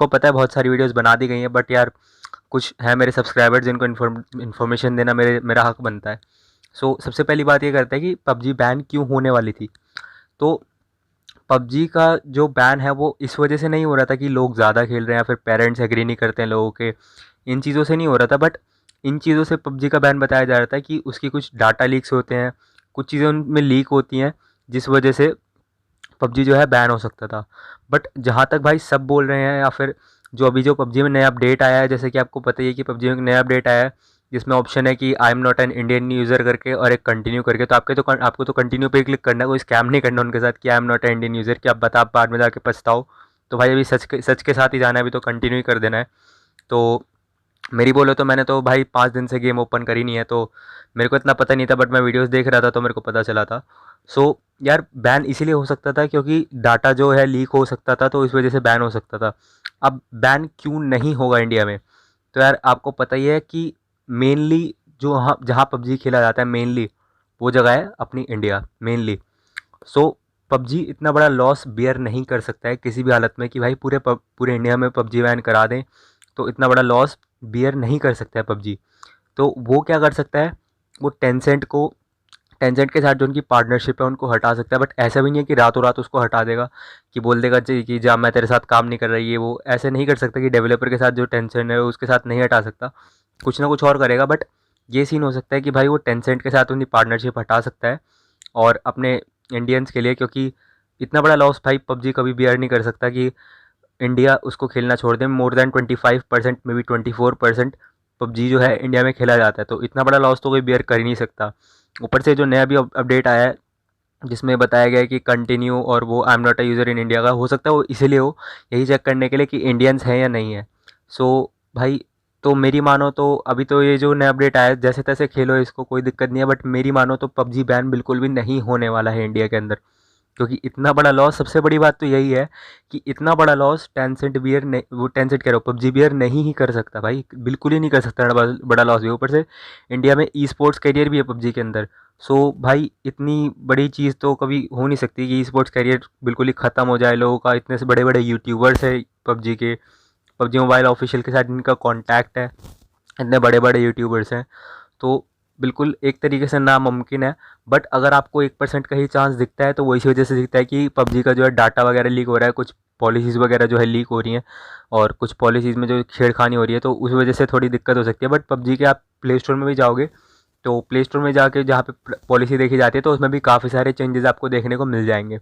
को पता है बहुत सारी वीडियोस बना दी गई हैं, बट यार कुछ है मेरे सब्सक्राइबर्स जिनको इन्फॉर्मेशन देना मेरा हक बनता है। सो सबसे पहली बात ये करता है कि पबजी बैन क्यों होने वाली थी। तो पबजी का जो बैन है वो इस वजह से नहीं हो रहा था कि लोग ज़्यादा खेल रहे हैं या फिर पेरेंट्स एग्री नहीं करते हैं लोगों के, इन चीज़ों से नहीं हो रहा था। बट इन चीज़ों से पबजी का बैन बताया जा रहा था कि उसकी कुछ डाटा लीक्स होते हैं, कुछ चीज़ें उनमें लीक होती हैं, जिस वजह से पबजी जो है बैन हो सकता था। बट जहाँ तक भाई सब बोल रहे हैं, या फिर जो पबजी में नया अपडेट आया है, जैसे कि आपको पता ही है कि पबजी में एक नया अपडेट आया है जिसमें ऑप्शन है कि I am not an Indian user करके और एक कंटिन्यू करके। तो आपको तो कंटिन्यू पे क्लिक करना है, कोई स्कैम नहीं करना उनके साथ कि I am not an Indian user, कि आप बाद में जाके पछताओ। तो भाई अभी सच के साथ ही जाना है, अभी तो कंटिन्यू ही कर देना है। तो मेरी बोलो तो मैंने तो भाई 5 दिन से गेम ओपन करी नहीं है, तो मेरे को इतना पता नहीं था, बट मैं वीडियोस देख रहा था तो मेरे को पता चला था। सो यार बैन इसीलिए हो सकता था क्योंकि डाटा जो है लीक हो सकता था, तो इस वजह से बैन हो सकता था। अब बैन क्यों नहीं होगा इंडिया में, तो यार आपको पता ही है कि मेनली जो जहाँ पबजी खेला जाता है मेनली वो जगह है अपनी इंडिया मेनली। सो पबजी इतना बड़ा लॉस बियर नहीं कर सकता है किसी भी हालत में कि भाई पूरे इंडिया में पबजी बैन करा दें, तो इतना बड़ा लॉस बियर नहीं कर सकता है पबजी। तो वो क्या कर सकता है, वो टेंसेंट के साथ जो उनकी पार्टनरशिप है उनको हटा सकता है। बट ऐसा भी नहीं है कि रातों रात उसको हटा देगा, कि बोल देगा कि जा मैं तेरे साथ काम नहीं कर रही है, वो ऐसे नहीं कर सकता कि डेवलपर के साथ जो टेंसेंट है उसके साथ नहीं हटा सकता, कुछ ना कुछ और करेगा। बट ये सीन हो सकता है कि भाई वो टेंसेंट के साथ उनकी पार्टनरशिप हटा सकता है और अपने इंडियंस के लिए, क्योंकि इतना बड़ा लॉस भाई पबजी कभी बियर नहीं कर सकता कि इंडिया उसको खेलना छोड़ दे। More than 25% maybe 24% PUBG जो है इंडिया में खेला जाता है, तो इतना बड़ा लॉस तो कोई बियर कर ही नहीं सकता। ऊपर से जो नया भी अपडेट आया है जिसमें बताया गया है कि कंटिन्यू और वो I am not a user in India का, हो सकता है वो इसीलिए हो, यही चेक करने के लिए कि इंडियंस हैं या नहीं है। सो भाई तो मेरी मानो तो अभी तो ये जो नया अपडेट आया है जैसे तैसे खेलो, इसको कोई दिक्कत नहीं है, बट मेरी मानो तो पबजी बैन बिल्कुल भी नहीं होने वाला है इंडिया के अंदर। क्योंकि इतना बड़ा लॉस, सबसे बड़ी बात तो यही है कि इतना बड़ा लॉस टेंसेंट बियर नहीं, वो टेंसेंट कह रहा हूँ पबजी बियर नहीं ही कर सकता भाई, बिल्कुल ही नहीं कर सकता। बड़ा लॉस भी, ऊपर से इंडिया में ई स्पोर्ट्स करियर भी है पबजी के अंदर। सो भाई इतनी बड़ी चीज़ तो कभी हो नहीं सकती कि ई स्पोर्ट्स करियर बिल्कुल ही ख़त्म हो जाए लोगों का। इतने से बड़े बड़े यूट्यूबर्स है पबजी के, पबजी मोबाइल ऑफिशियल के साथ इनका कॉन्टैक्ट है, इतने बड़े बड़े यूट्यूबर्स हैं, तो बिल्कुल एक तरीके से नामुमकिन है। बट अगर आपको 1% का ही चांस दिखता है तो वो इसी वजह से दिखता है कि पबजी का जो है डाटा वगैरह लीक हो रहा है, कुछ पॉलिसीज़ वगैरह जो है लीक हो रही हैं, और कुछ पॉलिसीज़ में जो छेड़खानी हो रही है, तो उस वजह से थोड़ी दिक्कत हो सकती है। बट पबजी के आप प्ले स्टोर में भी जाओगे तो प्ले स्टोर में जाके जहाँ पे पॉलिसी देखी जाती है तो उसमें भी काफ़ी सारे चेंजेस आपको देखने को मिल जाएंगे।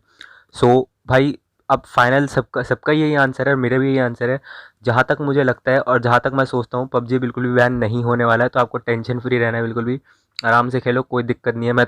सो भाई अब फाइनल सबका सबका यही आंसर है, मेरा भी यही आंसर है जहाँ तक मुझे लगता है और जहाँ तक मैं सोचता हूँ, पबजी बिल्कुल भी बैन नहीं होने वाला है। तो आपको टेंशन फ्री रहना है, बिल्कुल भी आराम से खेलो, कोई दिक्कत नहीं है। मैं तो